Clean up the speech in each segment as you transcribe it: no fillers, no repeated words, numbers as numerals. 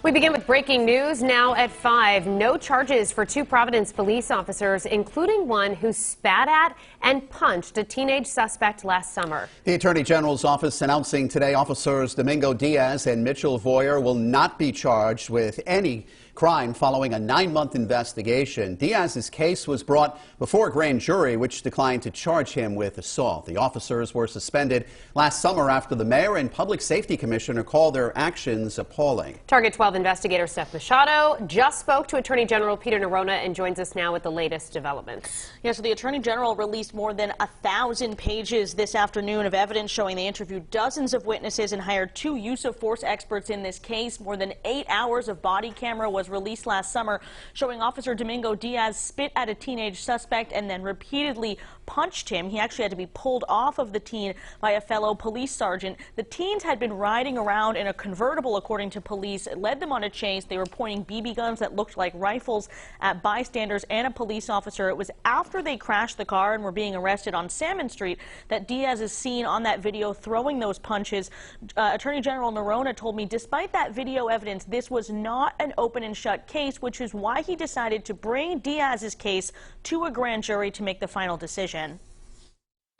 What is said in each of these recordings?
We begin with breaking news now at 5. No charges for 2 Providence police officers, including one who spat at and punched a teenage suspect last summer. The Attorney General's office announcing today officers Domingo, Diaz and Mitchell Voyer will not be charged with any crime following a 9-month investigation. Diaz's case was brought before a grand jury, which declined to charge him with assault. The officers were suspended last summer after the mayor and public safety commissioner called their actions appalling. Target 12 investigator Steph Machado just spoke to Attorney General Peter Neronha and joins us now with the latest developments. Yeah, so the Attorney General released more than 1,000 pages this afternoon of evidence showing they interviewed dozens of witnesses and hired 2 use of force experts in this case. More than 8 hours of body camera was released last summer showing Officer Domingo Diaz spit at a teenage suspect and then repeatedly punched him. He actually had to be pulled off of the teen by a fellow police sergeant. The teens had been riding around in a convertible, according to police. It led them on a chase. They were pointing BB guns that looked like rifles at bystanders and a police officer. It was after they crashed the car and were being arrested on Salmon Street that Diaz is seen on that video throwing those punches. Attorney General Neronha told me despite that video evidence, this was not an open and shut case, which is why he decided to bring Diaz's case to a grand jury to make the final decision.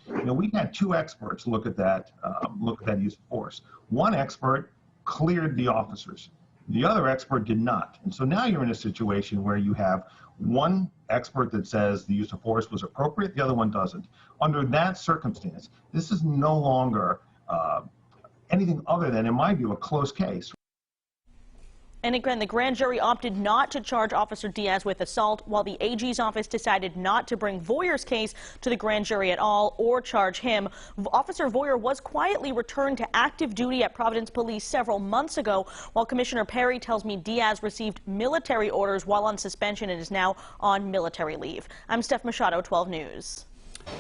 You know, we had 2 experts look at that use of force. One expert cleared the officers. The other expert did not. And so now you're in a situation where you have one expert that says the use of force was appropriate, the other one doesn't. Under that circumstance, this is no longer anything other than, in my view, a close case. And again, the grand jury opted not to charge Officer Diaz with assault, while the AG's office decided not to bring Voyer's case to the grand jury at all or charge him. Officer Voyer was quietly returned to active duty at Providence Police several months ago, while Commissioner Perry tells me Diaz received military orders while on suspension and is now on military leave. I'm Steph Machado, 12 News.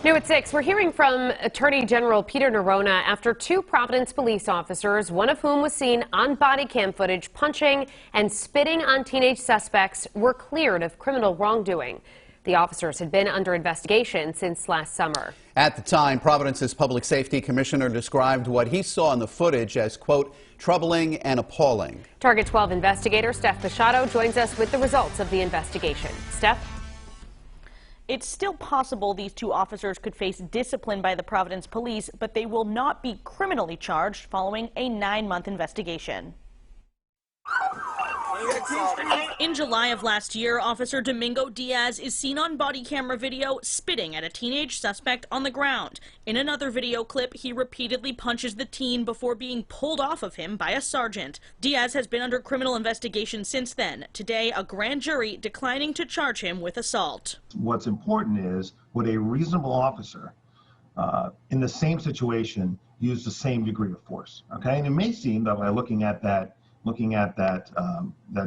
New at 6, we're hearing from Attorney General Peter Neronha after 2 Providence police officers, one of whom was seen on body cam footage punching and spitting on teenage suspects, were cleared of criminal wrongdoing. The officers had been under investigation since last summer. At the time, Providence's public safety commissioner described what he saw in the footage as, quote, troubling and appalling. Target 12 investigator Steph Machado joins us with the results of the investigation. Steph? It's still possible these 2 officers could face discipline by the Providence police, but they will not be criminally charged following a 9-month investigation. In July of last year, Officer Domingo Diaz is seen on body camera video spitting at a teenage suspect on the ground. In another video clip, he repeatedly punches the teen before being pulled off of him by a sergeant. Diaz has been under criminal investigation since then. Today, a grand jury declining to charge him with assault. What's important is, would a reasonable officer in the same situation use the same degree of force? Okay, and it may seem that by looking at that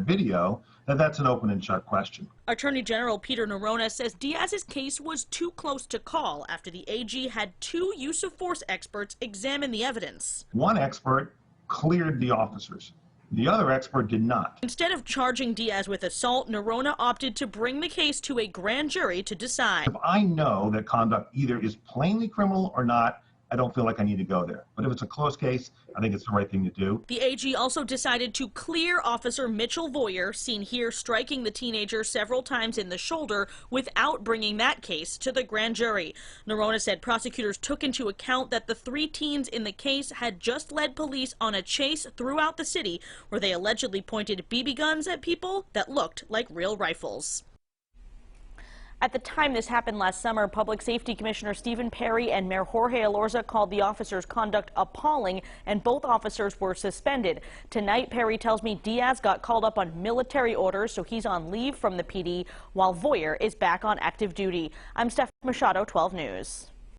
video, that's an open and shut question. Attorney General Peter Neronha says Diaz's case was too close to call after the AG had 2 use of force experts examine the evidence. One expert cleared the officers. The other expert did not. Instead of charging Diaz with assault, Neronha opted to bring the case to a grand jury to decide. If I know that conduct either is plainly criminal or not, I don't feel like I need to go there. But if it's a close case, I think it's the right thing to do. The AG also decided to clear Officer Mitchell Voyer, seen here striking the teenager several times in the shoulder, without bringing that case to the grand jury. Neronha said prosecutors took into account that the 3 teens in the case had just led police on a chase throughout the city where they allegedly pointed BB guns at people that looked like real rifles. At the time this happened last summer, Public Safety Commissioner Stephen Perry and Mayor Jorge Elorza called the officers' conduct appalling, and both officers were suspended. Tonight, Perry tells me Diaz got called up on military orders, so he's on leave from the PD, while Voyer is back on active duty. I'm Steph Machado, 12 News.